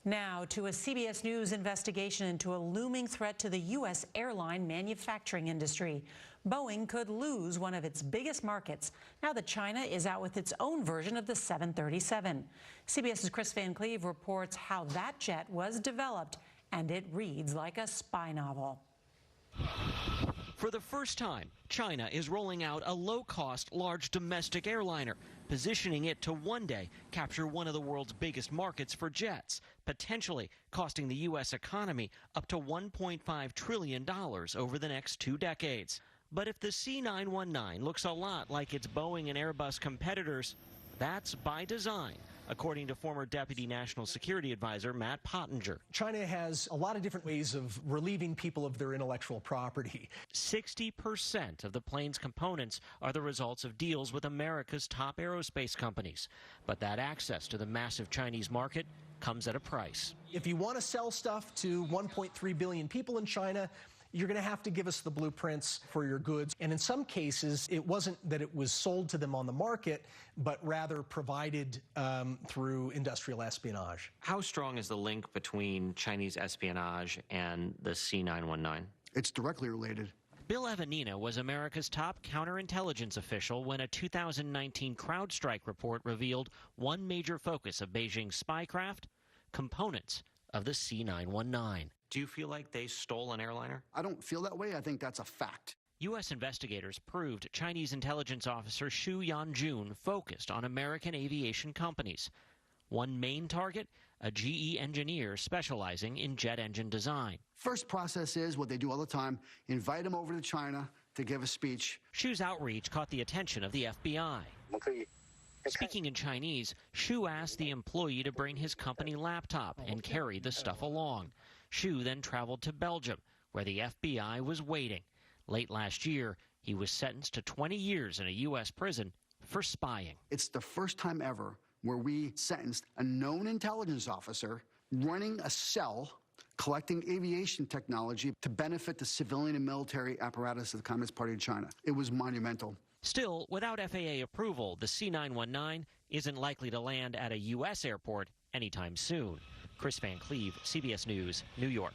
Now to a CBS News investigation into a looming threat to the U.S. airline manufacturing industry. Boeing could lose one of its biggest markets now that China is out with its own version of the 737. CBS's Kris Van Cleave reports how that jet was developed, and it reads like a spy novel. For the first time, China is rolling out a low-cost, large domestic airliner, positioning it to one day capture one of the world's biggest markets for jets, potentially costing the U.S. economy up to $1.5 trillion over the next 2 decades. But if the C919 looks a lot like its Boeing and Airbus competitors, that's by design, according to former Deputy National Security Advisor Matt Pottinger. China has a lot of different ways of relieving people of their intellectual property. 60% of the plane's components are the results of deals with America's top aerospace companies. But that access to the massive Chinese market comes at a price. If you want to sell stuff to 1.3 billion people in China, you're going to have to give us the blueprints for your goods. And in some cases, it wasn't that it was sold to them on the market, but rather provided through industrial espionage. How strong is the link between Chinese espionage and the C919? It's directly related. Bill Evanina was America's top counterintelligence official when a 2019 CrowdStrike report revealed one major focus of Beijing's spycraft: components of the C919. Do you feel like they stole an airliner? I don't feel that way. I think that's a fact. U.S. investigators proved Chinese intelligence officer Xu Yanjun focused on American aviation companies. One main target, a GE engineer specializing in jet engine design. First process is what they do all the time: invite him over to China to give a speech. Xu's outreach caught the attention of the FBI. Speaking in Chinese, Xu asked the employee to bring his company laptop and carry the stuff along. Xu then traveled to Belgium, where the FBI was waiting. Late last year, he was sentenced to 20 years in a U.S. prison for spying. It's the first time ever where we sentenced a known intelligence officer running a cell collecting aviation technology to benefit the civilian and military apparatus of the Communist Party of China. It was monumental. Still, without FAA approval, the C919 isn't likely to land at a U.S. airport anytime soon. Kris Van Cleave, CBS News, New York.